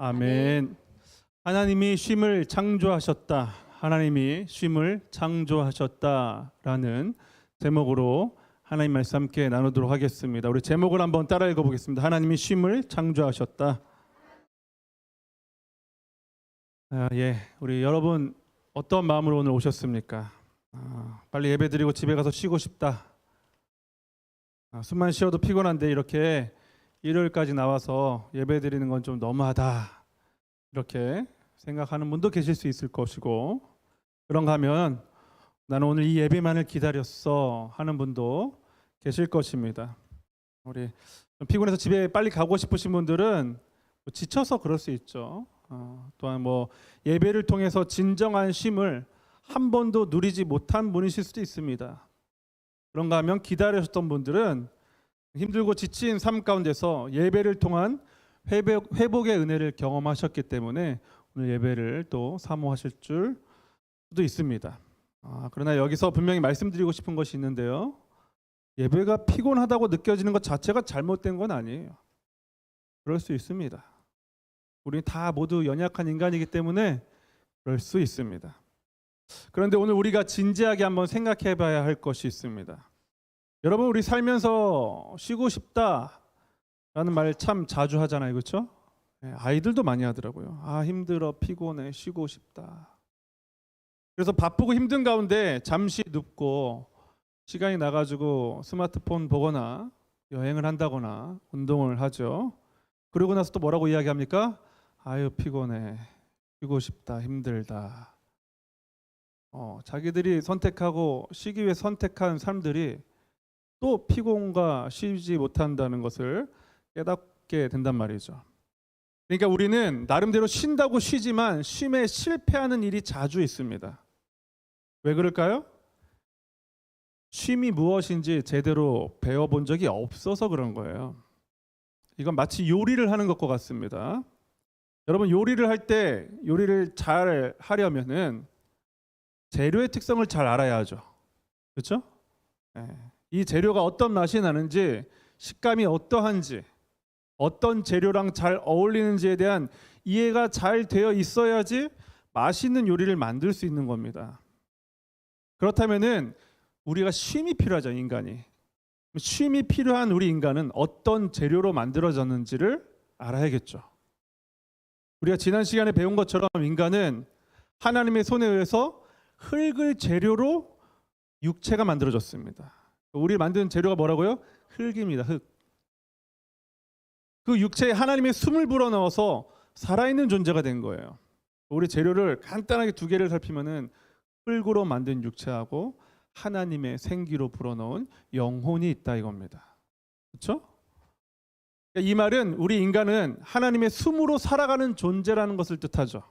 아멘. 하나님이 쉼을 창조하셨다. 하나님이 쉼을 창조하셨다라는 제목으로 하나님 말씀 함께 나누도록 하겠습니다. 우리 제목을 한번 따라 읽어보겠습니다. 하나님이 쉼을 창조하셨다. 우리 여러분 어떤 마음으로 오늘 오셨습니까? 빨리 예배드리고 집에 가서 쉬고 싶다. 숨만 쉬어도 피곤한데 이렇게 일요일까지 나와서 예배드리는 건 좀 너무하다. 이렇게 생각하는 분도 계실 수 있을 것이고, 그런가 하면 나는 오늘 이 예배만을 기다렸어 하는 분도 계실 것입니다. 우리 피곤해서 집에 빨리 가고 싶으신 분들은 지쳐서 그럴 수 있죠. 또한 예배를 통해서 진정한 쉼을 한 번도 누리지 못한 분이실 수도 있습니다. 그런가 하면 기다리셨던 분들은 힘들고 지친 삶 가운데서 예배를 통한 회복의 은혜를 경험하셨기 때문에 오늘 예배를 또 사모하실 수도 있습니다. 그러나 여기서 분명히 말씀드리고 싶은 것이 있는데요. 예배가 피곤하다고 느껴지는 것 자체가 잘못된 건 아니에요. 그럴 수 있습니다. 우리 다 모두 연약한 인간이기 때문에 그럴 수 있습니다. 그런데 오늘 우리가 진지하게 한번 생각해 봐야 할 것이 있습니다. 여러분, 우리 살면서 쉬고 싶다라는 말 참 자주 하잖아요. 그렇죠? 아이들도 많이 하더라고요. 힘들어, 피곤해, 쉬고 싶다. 그래서 바쁘고 힘든 가운데 잠시 눕고 시간이 나가지고 스마트폰 보거나 여행을 한다거나 운동을 하죠. 그러고 나서 또 뭐라고 이야기합니까? 피곤해, 쉬고 싶다, 힘들다. 자기들이 선택하고 쉬기 위해 선택한 삶들이 또 피곤과 쉬지 못한다는 것을 깨닫게 된단 말이죠. 그러니까 우리는 나름대로 쉰다고 쉬지만 쉼에 실패하는 일이 자주 있습니다. 왜 그럴까요? 쉼이 무엇인지 제대로 배워본 적이 없어서 그런 거예요. 이건 마치 요리를 하는 것과 같습니다. 여러분, 요리를 할 때 요리를 잘 하려면은 재료의 특성을 잘 알아야 하죠. 그렇죠? 이 재료가 어떤 맛이 나는지, 식감이 어떠한지, 어떤 재료랑 잘 어울리는지에 대한 이해가 잘 되어 있어야지 맛있는 요리를 만들 수 있는 겁니다. 그렇다면은 우리가 쉼이 필요하죠, 인간이. 쉼이 필요한 우리 인간은 어떤 재료로 만들어졌는지를 알아야겠죠. 우리가 지난 시간에 배운 것처럼 인간은 하나님의 손에 의해서 흙을 재료로 육체가 만들어졌습니다. 우리 만든 재료가 뭐라고요? 흙입니다. 흙. 그 육체에 하나님의 숨을 불어넣어서 살아있는 존재가 된 거예요. 우리 재료를 간단하게 두 개를 살피면은 흙으로 만든 육체하고 하나님의 생기로 불어넣은 영혼이 있다 이겁니다. 그렇죠? 이 말은 우리 인간은 하나님의 숨으로 살아가는 존재라는 것을 뜻하죠.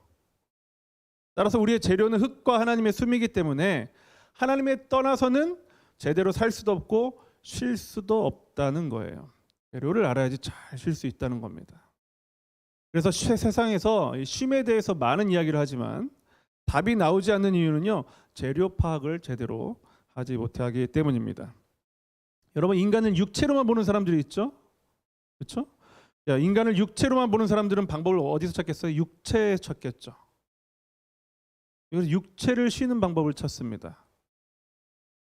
따라서 우리의 재료는 흙과 하나님의 숨이기 때문에 하나님에 떠나서는 제대로 살 수도 없고 쉴 수도 없다는 거예요. 재료를 알아야지 잘 쉴 수 있다는 겁니다. 그래서 세상에서 쉼에 대해서 많은 이야기를 하지만 답이 나오지 않는 이유는요, 재료 파악을 제대로 하지 못하기 때문입니다. 여러분, 인간을 육체로만 보는 사람들이 있죠? 그렇죠? 인간을 육체로만 보는 사람들은 방법을 어디서 찾겠어요? 육체에 찾겠죠. 그래서 육체를 쉬는 방법을 찾습니다.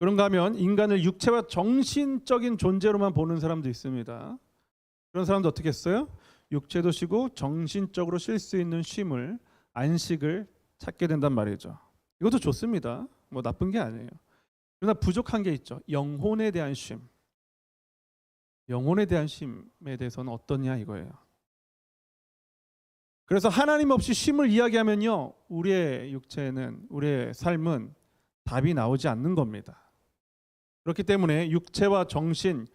그런가 하면 인간을 육체와 정신적인 존재로만 보는 사람도 있습니다. 그런 사람도 어떻게 했어요? 육체도 쉬고 정신적으로 쉴 수 있는 쉼을, 안식을 찾게 된단 말이죠. 이것도 좋습니다. 나쁜 게 아니에요. 그러나 부족한 게 있죠. 영혼에 대한 쉼. 영혼에 대한 쉼에 대해서는 어떠냐 이거예요. 그래서 하나님 없이 쉼을 이야기하면요, 우리의 육체는, 우리의 삶은 답이 나오지 않는 겁니다. 그렇기 때문에 육체와 정신,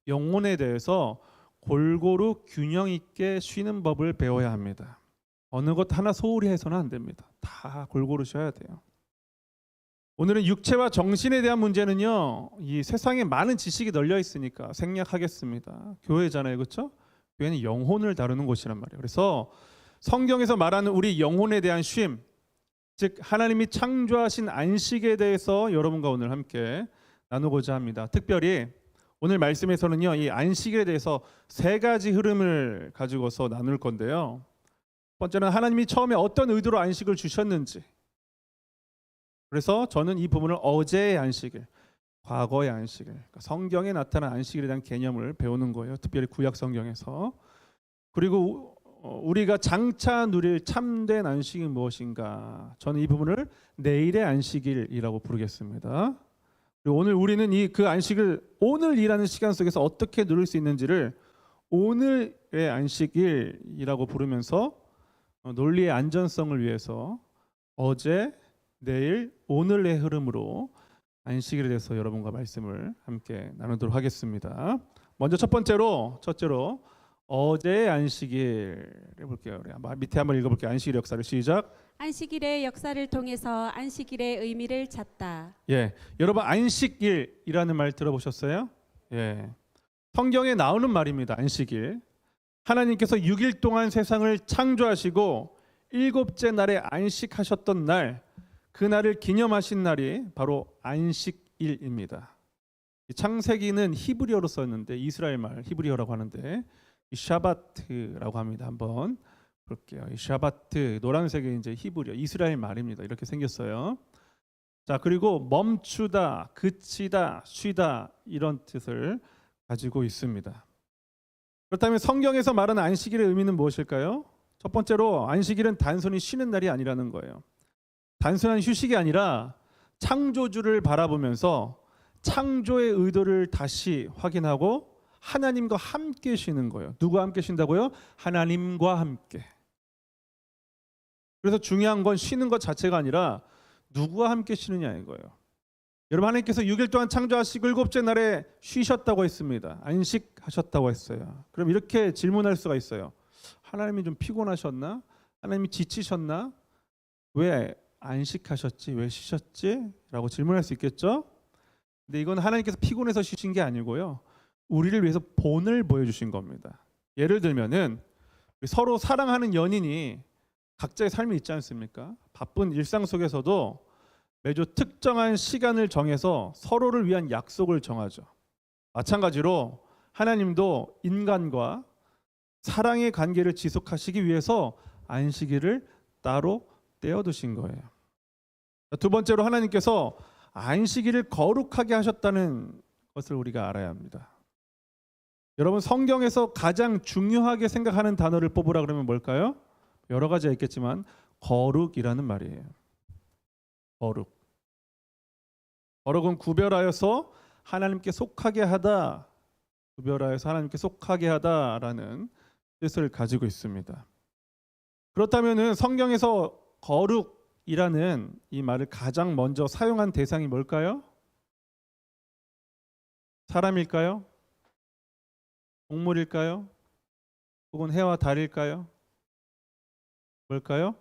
영혼에 대해서 골고루 균형 있게 쉬는 법을 배워야 합니다. 어느 것 하나 소홀히 해서는 안 됩니다. 다 골고루 쉬어야 돼요. 오늘은 육체와 정신에 대한 문제는요, 이 세상에 많은 지식이 널려 있으니까 생략하겠습니다. 교회잖아요, 그렇죠? 교회는 영혼을 다루는 곳이란 말이에요. 그래서 성경에서 말하는 우리 영혼에 대한 쉼, 즉 하나님이 창조하신 안식에 대해서 여러분과 오늘 함께 나누고자 합니다. 특별히 오늘 말씀에서는요, 이 안식에 대해서 세 가지 흐름을 가지고서 나눌 건데요. 번째는 하나님이 처음에 어떤 의도로 안식을 주셨는지. 그래서 저는 이 부분을 어제의 안식일, 과거의 안식일, 그러니까 성경에 나타난 안식일에 대한 개념을 배우는 거예요. 특별히 구약 성경에서. 그리고 우리가 장차 누릴 참된 안식이 무엇인가? 저는 이 부분을 내일의 안식일이라고 부르겠습니다. 그리고 오늘 우리는 그 안식을 오늘이라는 시간 속에서 어떻게 누릴 수 있는지를 오늘의 안식일이라고 부르면서 논리의 안전성을 위해서 어제, 내일, 오늘의 흐름으로 안식일에 대해서 여러분과 말씀을 함께 나누도록 하겠습니다. 먼저 첫째로 어제의 안식일 해볼게요. 밑에 한번 읽어볼게요. 안식일의 역사를 시작. 안식일의 역사를 통해서 안식일의 의미를 찾다. 예, 여러분 안식일이라는 말 들어보셨어요? 예, 성경에 나오는 말입니다. 안식일. 하나님께서 6일 동안 세상을 창조하시고 일곱째 날에 안식하셨던 날, 그 날을 기념하신 날이 바로 안식일입니다. 창세기는 히브리어로 썼는데 이스라엘 말 히브리어라고 하는데 이 샤바트라고 합니다. 한번 볼게요. 이 샤바트 노란색이 이제 히브리어 이스라엘 말입니다. 이렇게 생겼어요. 자, 그리고 멈추다, 그치다, 쉬다 이런 뜻을 가지고 있습니다. 그렇다면 성경에서 말하는 안식일의 의미는 무엇일까요? 첫 번째로 안식일은 단순히 쉬는 날이 아니라는 거예요. 단순한 휴식이 아니라 창조주를 바라보면서 창조의 의도를 다시 확인하고 하나님과 함께 쉬는 거예요. 누구와 함께 쉰다고요? 하나님과 함께. 그래서 중요한 건 쉬는 것 자체가 아니라 누구와 함께 쉬느냐인 거예요. 여러분, 하나님께서 6일 동안 창조하시고 일곱째 날에 쉬셨다고 했습니다. 안식하셨다고 했어요. 그럼 이렇게 질문할 수가 있어요. 하나님이 좀 피곤하셨나? 하나님이 지치셨나? 왜 안식하셨지? 왜 쉬셨지? 라고 질문할 수 있겠죠? 근데 이건 하나님께서 피곤해서 쉬신 게 아니고요. 우리를 위해서 본을 보여주신 겁니다. 예를 들면은 서로 사랑하는 연인이 각자의 삶이 있지 않습니까? 바쁜 일상 속에서도 매주 특정한 시간을 정해서 서로를 위한 약속을 정하죠. 마찬가지로 하나님도 인간과 사랑의 관계를 지속하시기 위해서 안식일을 따로 떼어두신 거예요. 두 번째로 하나님께서 안식일을 거룩하게 하셨다는 것을 우리가 알아야 합니다. 여러분, 성경에서 가장 중요하게 생각하는 단어를 뽑으라 그러면 뭘까요? 여러 가지가 있겠지만 거룩이라는 말이에요. 거룩은 구별하여서 하나님께 속하게 하다, 구별하여서 하나님께 속하게 하다라는 뜻을 가지고 있습니다. 그렇다면은 성경에서 거룩이라는 이 말을 가장 먼저 사용한 대상이 뭘까요? 사람일까요? 동물일까요? 혹은 해와 달일까요? 뭘까요?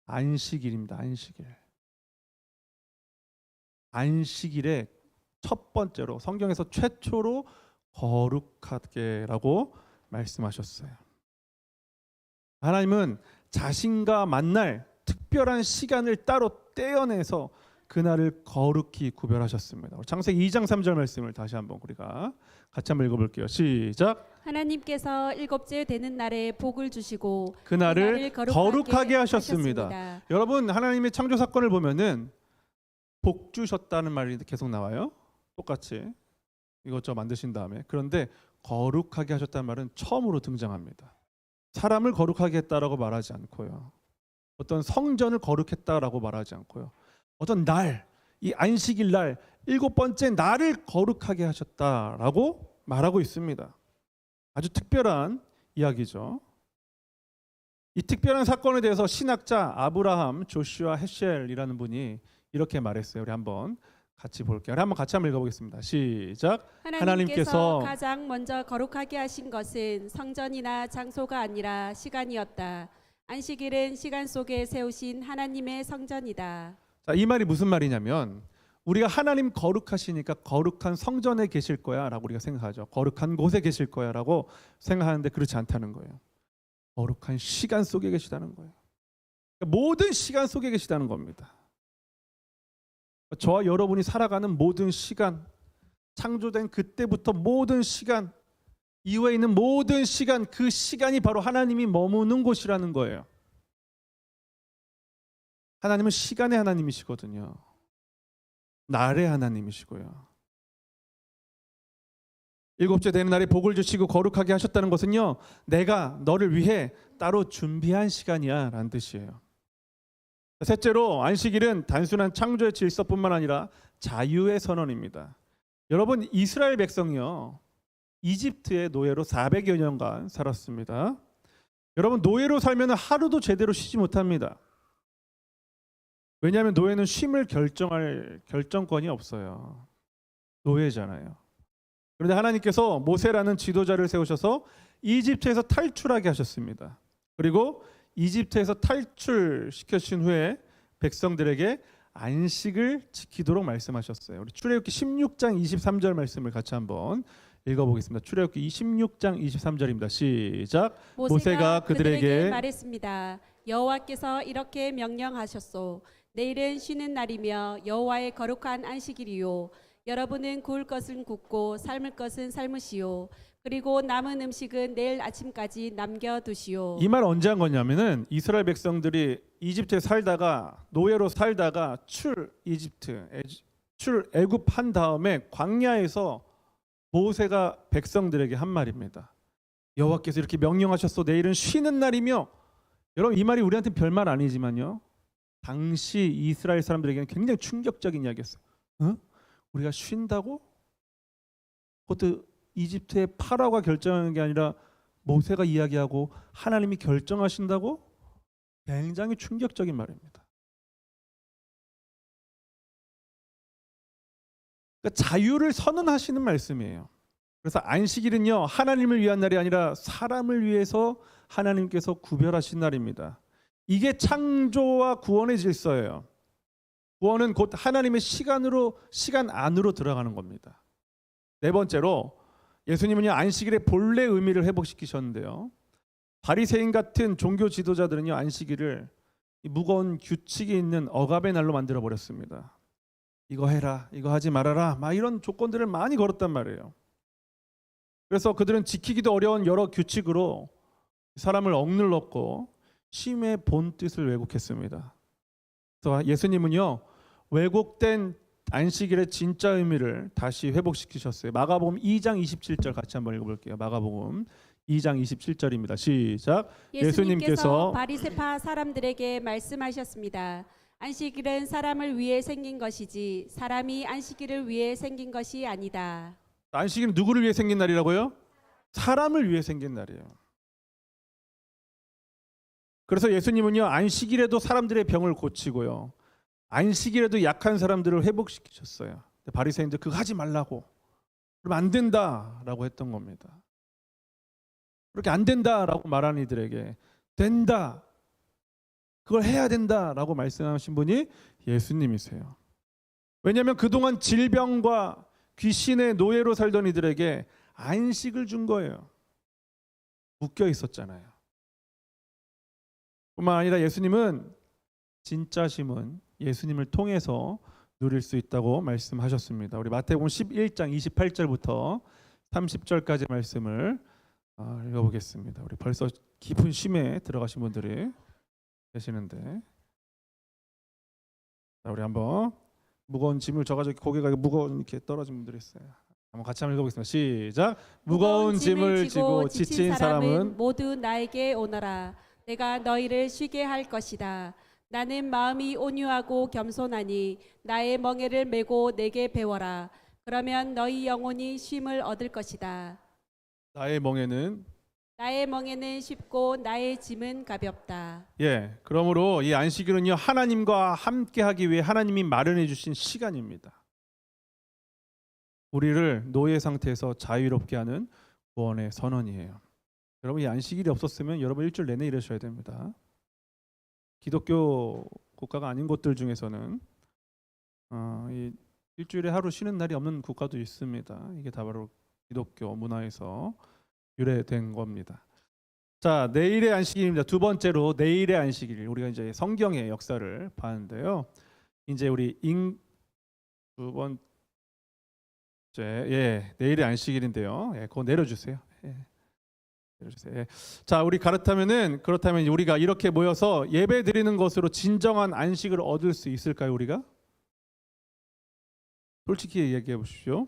안식일입니다. 안식일의 첫 번째로 성경에서 최초로 거룩하게라고 말씀하셨어요. 하나님은 자신과 만날 특별한 시간을 따로 떼어내서 그날을 거룩히 구별하셨습니다. 창세기 2장 3절 말씀을 다시 한번 우리가 같이 한번 읽어볼게요. 시작. 하나님께서 일곱째 되는 날에 복을 주시고 그날을 거룩하게 하셨습니다. 여러분, 하나님의 창조 사건을 보면은 복 주셨다는 말이 계속 나와요. 똑같이 이것저것 만드신 다음에. 그런데 거룩하게 하셨다는 말은 처음으로 등장합니다. 사람을 거룩하게 했다라고 말하지 않고요. 어떤 성전을 거룩했다라고 말하지 않고요. 어떤 날, 이 안식일 날, 일곱 번째 날을 거룩하게 하셨다라고 말하고 있습니다. 아주 특별한 이야기죠. 이 특별한 사건에 대해서 신학자 아브라함 조슈아 헤셸이라는 분이 이렇게 말했어요. 우리 한번 같이 볼게요. 우리 한번 읽어보겠습니다. 시작. 하나님께서 가장 먼저 거룩하게 하신 것은 성전이나 장소가 아니라 시간이었다. 안식일은 시간 속에 세우신 하나님의 성전이다. 자, 이 말이 무슨 말이냐면 우리가 하나님 거룩하시니까 거룩한 성전에 계실 거야 라고 우리가 생각하죠. 거룩한 곳에 계실 거야 라고 생각하는데 그렇지 않다는 거예요. 거룩한 시간 속에 계시다는 거예요. 모든 시간 속에 계시다는 겁니다. 저와 여러분이 살아가는 모든 시간, 창조된 그때부터 모든 시간, 이후에 있는 모든 시간, 그 시간이 바로 하나님이 머무는 곳이라는 거예요. 하나님은 시간의 하나님이시거든요. 날의 하나님이시고요. 일곱째 되는 날에 복을 주시고 거룩하게 하셨다는 것은요, 내가 너를 위해 따로 준비한 시간이야 라는 뜻이에요. 셋째로, 안식일은 단순한 창조의 질서뿐만 아니라 자유의 선언입니다. 여러분, 이스라엘 백성이요, 이집트의 노예로 400여 년간 살았습니다. 여러분, 노예로 살면 하루도 제대로 쉬지 못합니다. 왜냐하면 노예는 쉼을 결정할 결정권이 없어요. 노예잖아요. 그런데 하나님께서 모세라는 지도자를 세우셔서 이집트에서 탈출하게 하셨습니다. 그리고 이집트에서 탈출시켜주신 후에 백성들에게 안식을 지키도록 말씀하셨어요. 우리 출애굽기 16장 23절 말씀을 같이 한번 읽어보겠습니다. 출애굽기 16장 23절입니다. 시작. 모세가 그들에게 말했습니다. 여호와께서 이렇게 명령하셨소. 내일은 쉬는 날이며 여호와의 거룩한 안식일이요. 여러분은 구울 것은 굽고 삶을 것은 삶으시오. 그리고 남은 음식은 내일 아침까지 남겨두시오. 이 말 언제 한 거냐면은 이스라엘 백성들이 이집트에 살다가 노예로 살다가 출애굽한 다음에 광야에서 모세가 백성들에게 한 말입니다. 여호와께서 이렇게 명령하셨소. 내일은 쉬는 날이며, 여러분 이 말이 우리한테 별말 아니지만요, 당시 이스라엘 사람들에게는 굉장히 충격적인 이야기였어요. 우리가 쉰다고? 그것도 이집트의 파라오가 결정하는 게 아니라 모세가 이야기하고 하나님이 결정하신다고? 굉장히 충격적인 말입니다. 그러니까 자유를 선언하시는 말씀이에요. 그래서 안식일은요, 하나님을 위한 날이 아니라 사람을 위해서 하나님께서 구별하신 날입니다. 이게 창조와 구원의 질서예요. 구원은 곧 하나님의 시간 안으로 들어가는 겁니다. 네 번째로, 예수님은요, 안식일의 본래 의미를 회복시키셨는데요, 바리새인 같은 종교 지도자들은요, 안식일을 무거운 규칙이 있는 억압의 날로 만들어 버렸습니다. 이거 해라, 이거 하지 말아라, 막 이런 조건들을 많이 걸었단 말이에요. 그래서 그들은 지키기도 어려운 여러 규칙으로 사람을 억눌렀고 쉼의 본 뜻을 왜곡했습니다. 그래서 예수님은요, 왜곡된 안식일의 진짜 의미를 다시 회복시키셨어요. 마가복음 2장 27절 같이 한번 읽어볼게요. 마가복음 2장 27절입니다. 시작. 예수님께서 바리새파 사람들에게 말씀하셨습니다. 안식일은 사람을 위해 생긴 것이지 사람이 안식일을 위해 생긴 것이 아니다. 안식일은 누구를 위해 생긴 날이라고요? 사람을 위해 생긴 날이에요. 그래서 예수님은요, 안식일에도 사람들의 병을 고치고요, 안식일에도 약한 사람들을 회복시키셨어요. 바리새인들 그거 하지 말라고, 그러면 안 된다라고 했던 겁니다. 그렇게 안 된다라고 말하는 이들에게 된다, 그걸 해야 된다라고 말씀하신 분이 예수님이세요. 왜냐하면 그동안 질병과 귀신의 노예로 살던 이들에게 안식을 준 거예요. 묶여 있었잖아요. 뿐만 아니라 예수님은 진짜 쉼은 예수님을 통해서 누릴 수 있다고 말씀하셨습니다. 우리 마태복음 11장 28절부터 30절까지 말씀을 읽어보겠습니다. 우리 벌써 깊은 쉼에 들어가신 분들이 계시는데, 자, 우리 한번 무거운 짐을 져가지고 고개가 무거운 이렇게 떨어진 분들이 있어요. 한번 같이 한번 읽어보겠습니다. 시작. 무거운 짐을 지고 지친 사람은 모두 나에게 오너라. 내가 너희를 쉬게 할 것이다. 나는 마음이 온유하고 겸손하니 나의 멍에를 메고 내게 배워라. 그러면 너희 영혼이 쉼을 얻을 것이다. 나의 멍에는 쉽고 나의 짐은 가볍다. 예, 그러므로 이 안식일은요, 하나님과 함께하기 위해 하나님이 마련해 주신 시간입니다. 우리를 노예 상태에서 자유롭게 하는 구원의 선언이에요. 여러분, 이 안식일이 없었으면 여러분 일주일 내내 일하셔야 됩니다. 기독교 국가가 아닌 곳들 중에서는 이 일주일에 하루 쉬는 날이 없는 국가도 있습니다. 이게 다 바로 기독교 문화에서 유래된 겁니다. 자, 내일의 안식일입니다. 두 번째로 내일의 안식일, 우리가 이제 성경의 역사를 봤는데요. 이제 우리 두 번째, 내일의 안식일인데요. 그거 내려주세요. 예. 자, 우리 그렇다면 우리가 이렇게 모여서 예배 드리는 것으로 진정한 안식을 얻을 수 있을까요, 우리가? 솔직히 얘기해 보십시오.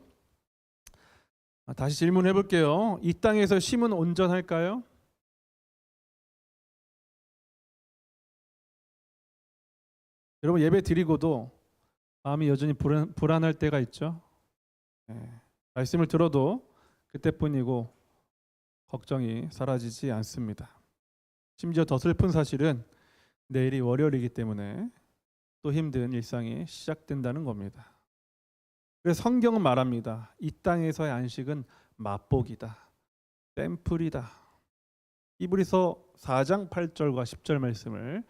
다시 질문해 볼게요. 이 땅에서 심은 온전할까요? 여러분, 예배 드리고도 마음이 여전히 불안할 때가 있죠. 네. 말씀을 들어도 그때뿐이고 걱정이 사라지지 않습니다. 심지어 더 슬픈 사실은 내일이 월요일이기 때문에 또 힘든 일상이 시작된다는 겁니다. 그래서 성경은 말합니다. 이 땅에서의 안식은 맛복이다. 샘플이다. 히브리서 4장 8절과 10절 말씀을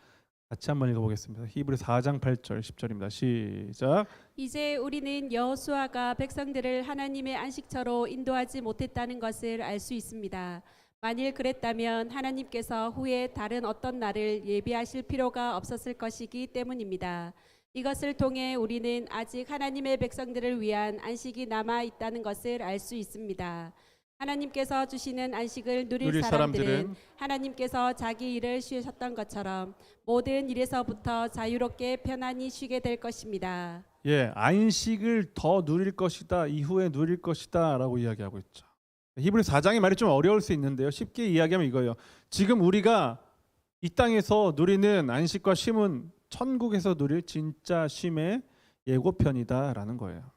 같이 한번 읽어보겠습니다. 히브리 4장 8절 10절입니다. 시작. 이제 우리는 여호수아가 백성들을 하나님의 안식처로 인도하지 못했다는 것을 알 수 있습니다. 만일 그랬다면 하나님께서 후에 다른 어떤 날을 예비하실 필요가 없었을 것이기 때문입니다. 이것을 통해 우리는 아직 하나님의 백성들을 위한 안식이 남아 있다는 것을 알 수 있습니다. 하나님께서 주시는 안식을 누릴 사람들은 하나님께서 자기 일을 쉬셨던 것처럼 모든 일에서부터 자유롭게 편안히 쉬게 될 것입니다. 예, 안식을 더 누릴 것이다. 이후에 누릴 것이다라고 이야기하고 있죠. 히브리 4장의 말이 좀 어려울 수 있는데요. 쉽게 이야기하면 이거예요. 지금 우리가 이 땅에서 누리는 안식과 쉼은 천국에서 누릴 진짜 쉼의 예고편이다라는 거예요.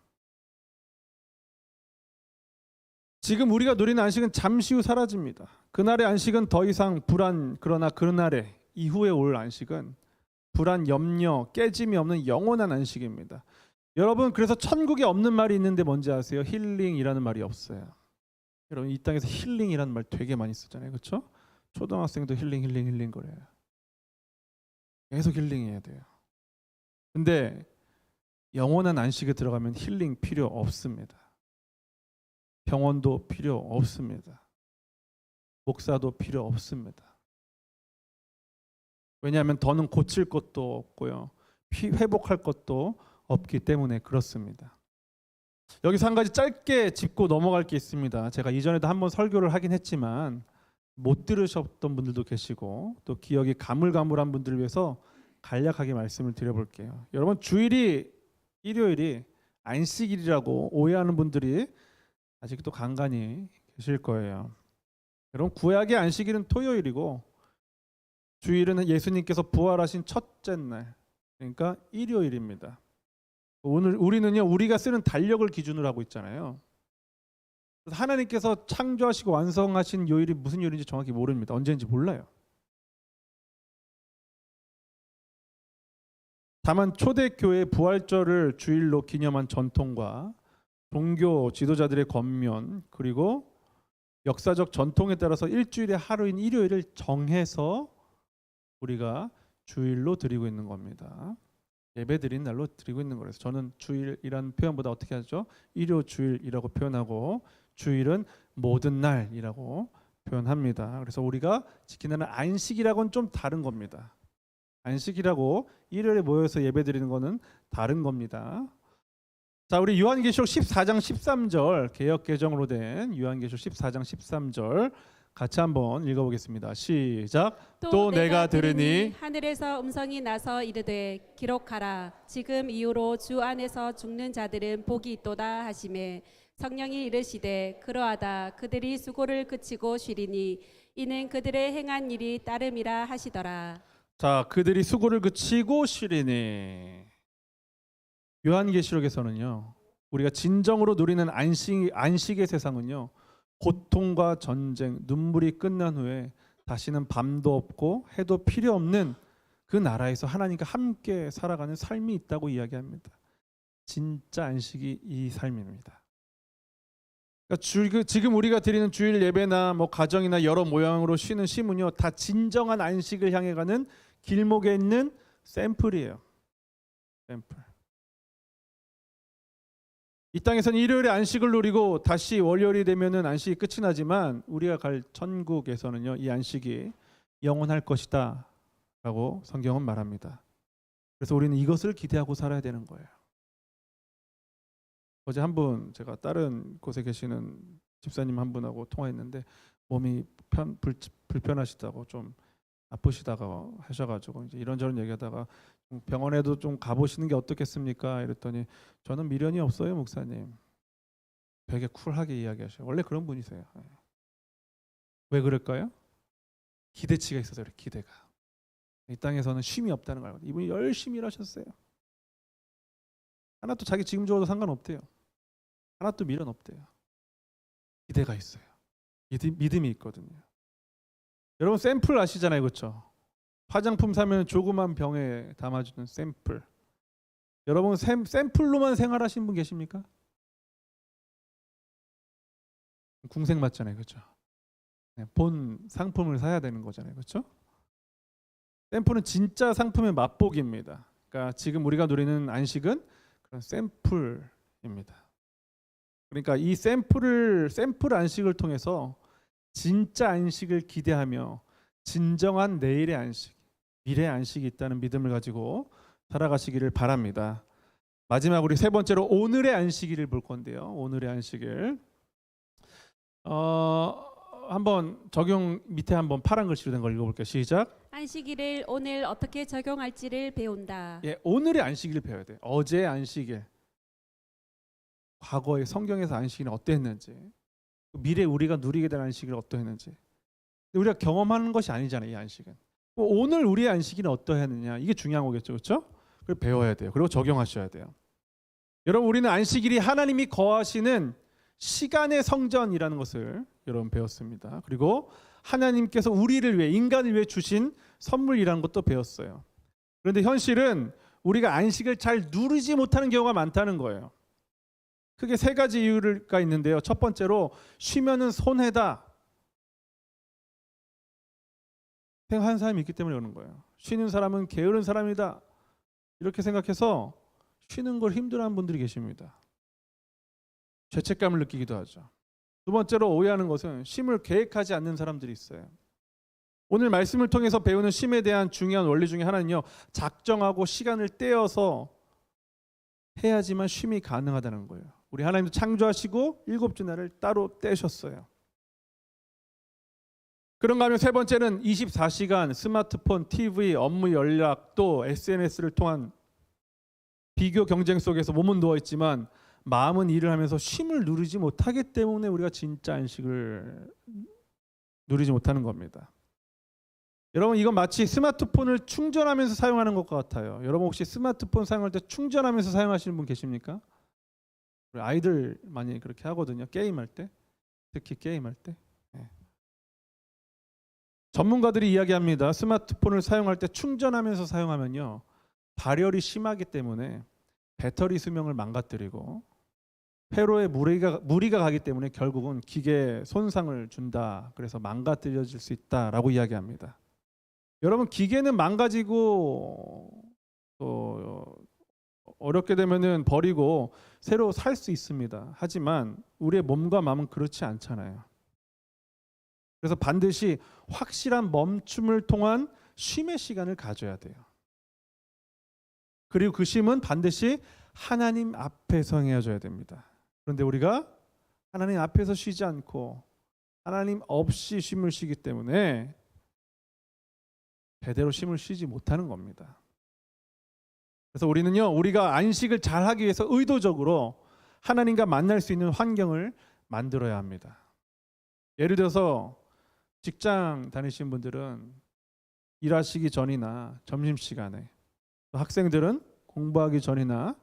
지금 우리가 누리는 안식은 잠시 후 사라집니다. 그날의 안식은 더 이상 그러나 그날의 이후에 올 안식은 불안, 염려, 깨짐이 없는 영원한 안식입니다. 여러분, 그래서 천국에 없는 말이 있는데 뭔지 아세요? 힐링이라는 말이 없어요. 여러분, 이 땅에서 힐링이라는 말 되게 많이 쓰잖아요. 그렇죠? 초등학생도 힐링 거려요. 계속 힐링해야 돼요. 근데 영원한 안식에 들어가면 힐링 필요 없습니다. 병원도 필요 없습니다. 목사도 필요 없습니다. 왜냐하면 더는 고칠 것도 없고요. 회복할 것도 없기 때문에 그렇습니다. 여기서 한 가지 짧게 짚고 넘어갈 게 있습니다. 제가 이전에도 한번 설교를 하긴 했지만 못 들으셨던 분들도 계시고 또 기억이 가물가물한 분들을 위해서 간략하게 말씀을 드려볼게요. 여러분, 일요일이 안식일이라고 오해하는 분들이 아직도 간간히 계실 거예요. 여러분, 구약의 안식일은 토요일이고 주일은 예수님께서 부활하신 첫째 날, 그러니까 일요일입니다. 오늘 우리는요, 우리가 쓰는 달력을 기준으로 하고 있잖아요. 하나님께서 창조하시고 완성하신 요일이 무슨 요일인지 정확히 모릅니다. 언제인지 몰라요. 다만 초대교회 부활절을 주일로 기념한 전통과 종교 지도자들의 권면, 그리고 역사적 전통에 따라서 일주일의 하루인 일요일을 정해서 우리가 주일로 드리고 있는 겁니다. 예배 드린 날로 드리고 있는 거라서 저는 주일이라는 표현보다 어떻게 하죠? 일요 주일이라고 표현하고 주일은 모든 날이라고 표현합니다. 그래서 우리가 지키는 안식이라고는 좀 다른 겁니다. 안식이라고 일요일에 모여서 예배 드리는 거는 다른 겁니다. 자, 우리 요한계시록 14장 13절 개역 개정으로 된 요한계시록 14장 13절 같이 한번 읽어보겠습니다. 시작. 또 내가 들으니 하늘에서 음성이 나서 이르되 기록하라. 지금 이후로 주 안에서 죽는 자들은 복이 있도다 하시매 성령이 이르시되 그러하다. 그들이 수고를 그치고 쉬리니 이는 그들의 행한 일이 따름이라 하시더라. 자, 그들이 수고를 그치고 쉬리니. 요한계시록에서는요, 우리가 진정으로 누리는 안식의 세상은요, 고통과 전쟁, 눈물이 끝난 후에 다시는 밤도 없고 해도 필요 없는 그 나라에서 하나님과 함께 살아가는 삶이 있다고 이야기합니다. 진짜 안식이 이 삶입니다. 그러니까 지금 우리가 드리는 주일 예배나 가정이나 여러 모양으로 쉬는 쉼은요, 다 진정한 안식을 향해 가는 길목에 있는 샘플이에요. 샘플. 이 땅에서는 일요일에 안식을 누리고 다시 월요일이 되면은 안식이 끝이 나지만 우리가 갈 천국에서는요, 이 안식이 영원할 것이다 라고 성경은 말합니다. 그래서 우리는 이것을 기대하고 살아야 되는 거예요. 어제 한 분, 제가 다른 곳에 계시는 집사님 한 분하고 통화했는데 몸이 불편하시다고 좀 아프시다가 하셔가지고 이제 이런저런 얘기하다가 병원에도 좀 가보시는 게 어떻겠습니까? 이랬더니 저는 미련이 없어요, 목사님. 되게 쿨하게 이야기하셔요. 원래 그런 분이세요. 왜 그럴까요? 기대치가 있어서 그래. 기대가. 이 땅에서는 쉼이 없다는 걸 알고 이분이 열심히 일하셨어요. 하나도 자기 지금 죽어도 상관없대요. 하나도 미련 없대요. 기대가 있어요. 믿음이 있거든요. 여러분 샘플 아시잖아요, 그렇죠? 화장품 사면 조그만 병에 담아주는 샘플. 여러분 샘플로만 생활하신 분 계십니까? 궁색 맞잖아요, 그렇죠? 본 상품을 사야 되는 거잖아요, 그렇죠? 샘플은 진짜 상품의 맛보기입니다. 그러니까 지금 우리가 누리는 안식은 그런 샘플입니다. 그러니까 이 샘플 안식을 통해서 진짜 안식을 기대하며 진정한 내일의 안식, 미래의 안식이 있다는 믿음을 가지고 살아가시기를 바랍니다. 마지막 우리 세 번째로 오늘의 안식일을 볼 건데요. 오늘의 안식일. 한번 적용 밑에 한번 파란 글씨로 된 걸 읽어볼게요. 시작. 안식일을 오늘 어떻게 적용할지를 배운다. 예, 오늘의 안식일을 배워야 돼요. 어제의 안식일, 과거의 성경에서 안식일은 어땠는지, 미래 우리가 누리게 될 안식일은 어떠했는지. 우리가 경험하는 것이 아니잖아요, 이 안식은. 오늘 우리의 안식일은 어떠했느냐, 이게 중요한 거겠죠, 그렇죠? 그걸 배워야 돼요. 그리고 적용하셔야 돼요. 여러분, 우리는 안식일이 하나님이 거하시는 시간의 성전이라는 것을 여러분 배웠습니다. 그리고 하나님께서 우리를 위해, 인간을 위해 주신 선물이라는 것도 배웠어요. 그런데 현실은 우리가 안식을 잘 누리지 못하는 경우가 많다는 거예요. 크게 세 가지 이유가 있는데요. 첫 번째로 쉬면은 손해다 생각하는 사람이 있기 때문에 그러는 거예요. 쉬는 사람은 게으른 사람이다 이렇게 생각해서 쉬는 걸 힘들어하는 분들이 계십니다. 죄책감을 느끼기도 하죠. 두 번째로 오해하는 것은 쉼을 계획하지 않는 사람들이 있어요. 오늘 말씀을 통해서 배우는 쉼에 대한 중요한 원리 중에 하나는요, 작정하고 시간을 떼어서 해야지만 쉼이 가능하다는 거예요. 우리 하나님도 창조하시고 7째 날을 따로 떼셨어요. 그런가 하면 세 번째는 24시간 스마트폰, TV, 업무 연락, 또 SNS를 통한 비교 경쟁 속에서 몸은 누워있지만 마음은 일을 하면서 쉼을 누리지 못하기 때문에 우리가 진짜 안식을 누리지 못하는 겁니다. 여러분, 이건 마치 스마트폰을 충전하면서 사용하는 것과 같아요. 여러분 혹시 스마트폰 사용할 때 충전하면서 사용하시는 분 계십니까? 우리 아이들 많이 그렇게 하거든요. 게임할 때, 특히 게임할 때. 네. 전문가들이 이야기합니다. 스마트폰을 사용할 때 충전하면서 사용하면요, 발열이 심하기 때문에 배터리 수명을 망가뜨리고 회로에 무리가 가기 때문에 결국은 기계에 손상을 준다. 그래서 망가뜨려질 수 있다라고 이야기합니다. 여러분, 기계는 망가지고 또 어렵게 되면은 버리고 새로 살 수 있습니다. 하지만 우리의 몸과 마음은 그렇지 않잖아요. 그래서 반드시 확실한 멈춤을 통한 쉼의 시간을 가져야 돼요. 그리고 그 쉼은 반드시 하나님 앞에서 행해져야 됩니다. 그런데 우리가 하나님 앞에서 쉬지 않고 하나님 없이 쉼을 쉬기 때문에 제대로 쉼을 쉬지 못하는 겁니다. 그래서 우리는요, 우리가 안식을 잘 하기 위해서 의도적으로 하나님과 만날 수 있는 환경을 만들어야 합니다. 예를 들어서 직장 다니시는 분들은 일하시기 전이나 점심시간에, 학생들은 공부하기 전이나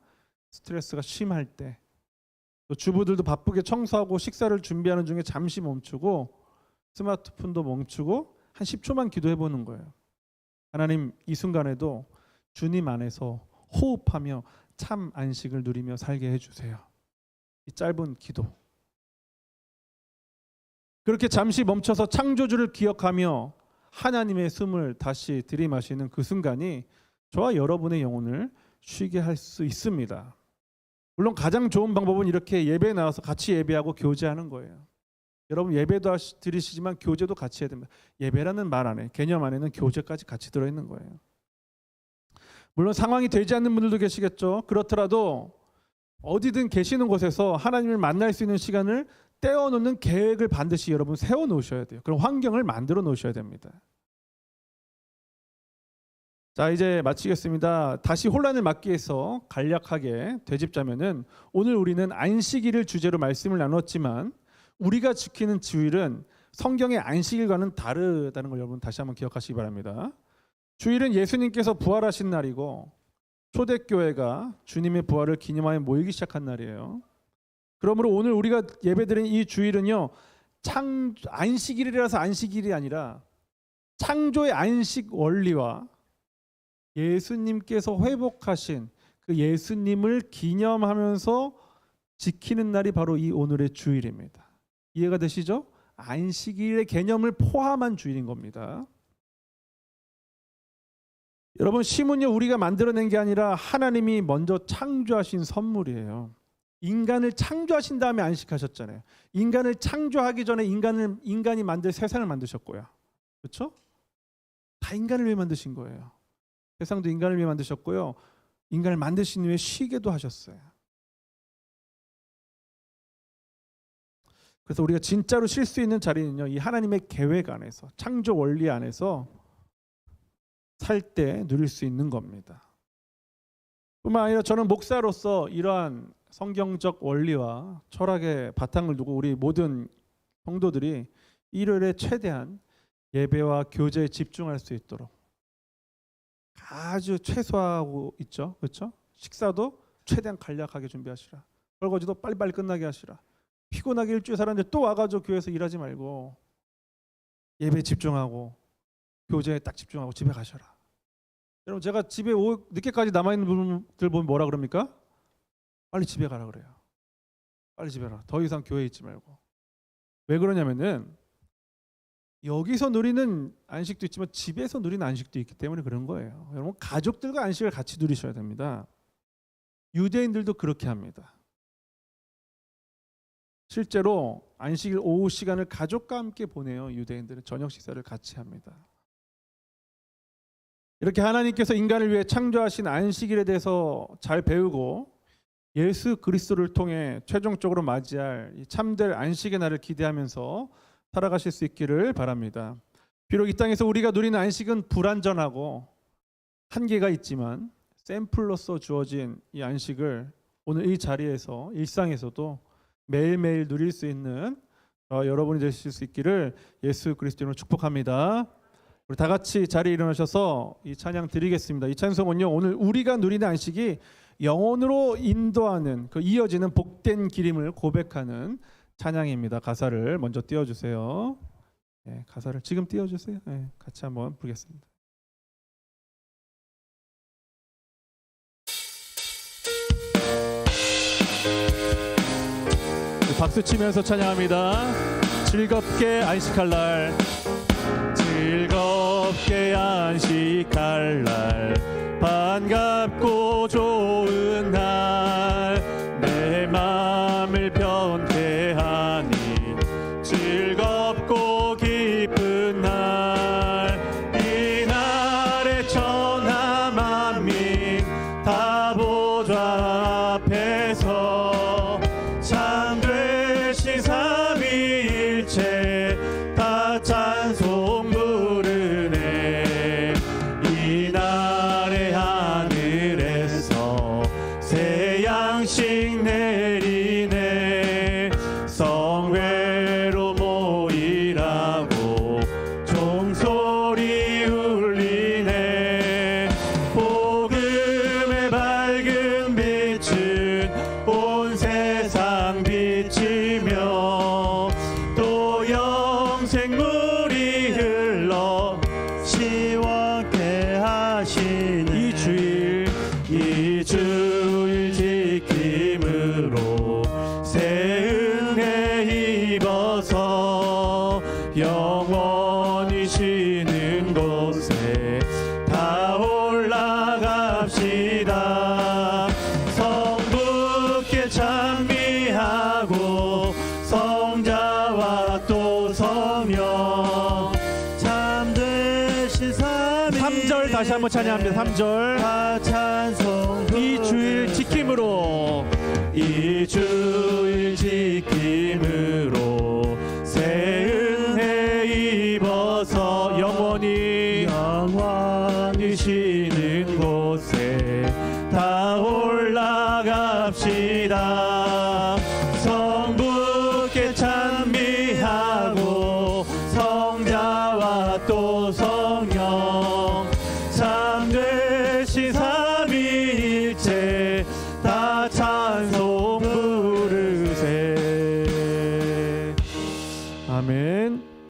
스트레스가 심할 때, 또 주부들도 바쁘게 청소하고 식사를 준비하는 중에 잠시 멈추고 스마트폰도 멈추고 한 10초만 기도해 보는 거예요. 하나님, 이 순간에도 주님 안에서 호흡하며 참 안식을 누리며 살게 해주세요. 이 짧은 기도. 그렇게 잠시 멈춰서 창조주를 기억하며 하나님의 숨을 다시 들이마시는 그 순간이 저와 여러분의 영혼을 쉬게 할 수 있습니다. 물론 가장 좋은 방법은 이렇게 예배에 나와서 같이 예배하고 교제하는 거예요. 여러분, 예배도 드리시지만 교제도 같이 해야 됩니다. 예배라는 말 안에, 개념 안에는 교제까지 같이 들어있는 거예요. 물론 상황이 되지 않는 분들도 계시겠죠. 그렇더라도 어디든 계시는 곳에서 하나님을 만날 수 있는 시간을 떼어놓는 계획을 반드시 여러분 세워놓으셔야 돼요. 그런 환경을 만들어 놓으셔야 됩니다. 자, 이제 마치겠습니다. 다시 혼란을 막기 위해서 간략하게 되짚자면은 오늘 우리는 안식일을 주제로 말씀을 나눴지만 우리가 지키는 주일은 성경의 안식일과는 다르다는 걸 여러분 다시 한번 기억하시기 바랍니다. 주일은 예수님께서 부활하신 날이고 초대교회가 주님의 부활을 기념하여 모이기 시작한 날이에요. 그러므로 오늘 우리가 예배드린 이 주일은요, 안식일이라서 안식일이 아니라 창조의 안식 원리와 예수님께서 회복하신 그 예수님을 기념하면서 지키는 날이 바로 이 오늘의 주일입니다. 이해가 되시죠? 안식일의 개념을 포함한 주일인 겁니다. 여러분, 쉼은요 우리가 만들어낸 게 아니라 하나님이 먼저 창조하신 선물이에요. 인간을 창조하신 다음에 안식하셨잖아요. 인간을 창조하기 전에 인간이 만들 세상을 만드셨고요. 그렇죠? 다 인간을 위해 만드신 거예요. 세상도 인간을 위해 만드셨고요. 인간을 만드신 후에 쉬게도 하셨어요. 그래서 우리가 진짜로 쉴 수 있는 자리는요, 이 하나님의 계획 안에서, 창조 원리 안에서 살 때 누릴 수 있는 겁니다. 뿐만 아니라 저는 목사로서 이러한 성경적 원리와 철학의 바탕을 두고 우리 모든 성도들이 일요일에 최대한 예배와 교제에 집중할 수 있도록 아주 최소화하고 있죠. 그렇죠? 식사도 최대한 간략하게 준비하시라. 설거지도 빨리빨리 끝나게 하시라. 피곤하게 일주일 살았는데 또 와가지고 교회에서 일하지 말고 예배에 집중하고 교제에 딱 집중하고 집에 가셔라. 여러분, 제가 집에 늦게까지 남아있는 분들 보면 뭐라 그럽니까? 빨리 집에 가라 그래요. 빨리 집에 가라. 더 이상 교회에 있지 말고. 왜 그러냐면은 여기서 누리는 안식도 있지만 집에서 누리는 안식도 있기 때문에 그런 거예요. 여러분, 가족들과 안식을 같이 누리셔야 됩니다. 유대인들도 그렇게 합니다. 실제로 안식일 오후 시간을 가족과 함께 보내요. 유대인들은 저녁 식사를 같이 합니다. 이렇게 하나님께서 인간을 위해 창조하신 안식일에 대해서 잘 배우고 예수 그리스도를 통해 최종적으로 맞이할 이 참될 안식의 날을 기대하면서 살아가실 수 있기를 바랍니다. 비록 이 땅에서 우리가 누리는 안식은 불완전하고 한계가 있지만 샘플로서 주어진 이 안식을 오늘 이 자리에서 일상에서도 매일매일 누릴 수 있는 여러분이 되실 수 있기를 예수 그리스도로 축복합니다. 우리 다 같이 자리에 일어나셔서 이 찬양 드리겠습니다. 이 찬송은요, 오늘 우리가 누리는 안식이 영혼으로 인도하는 그 이어지는 복된 길임을 고백하는 찬양입니다. 가사를 먼저 띄워주세요. 네, 가사를 지금 띄워주세요. 네, 같이 한번 부르겠습니다. 박수 치면서 찬양합니다. 즐겁게 안식할 날, 즐겁게 안식할 날, 반갑고 좋은 날, 내 마음을 편케 하니 즐겁고 기쁜 날, 이 날에 천하 만민 다 보좌 앞에서 참되신 삼위일체 다 찬송 부르네. 이 날의 하늘에서 새 양식 내리네. 성회로 모이라고 종소리 울리네. 복음의 밝은 빛은 온 세상 비치며 또 영생물이 흘러 시원케 하시네. 이 주일 지킴으로 새 은혜 입어서 영원히 쉬는 곳에 다 올라갑시다. 성부께 찬미하고 성자와 또 성령 참되신 삼위. 3절 다시 한번 찬양합니다. 3절. 다 찬송 이 주일 지킴으로 이 주일 지킴으로 새 은혜 입어서 영원히 쉬는 곳에 다 올라갑시다. 성부께 찬미하고 성자와 또 성령 참되신 삼위일체 다 찬송 부르세. 아멘.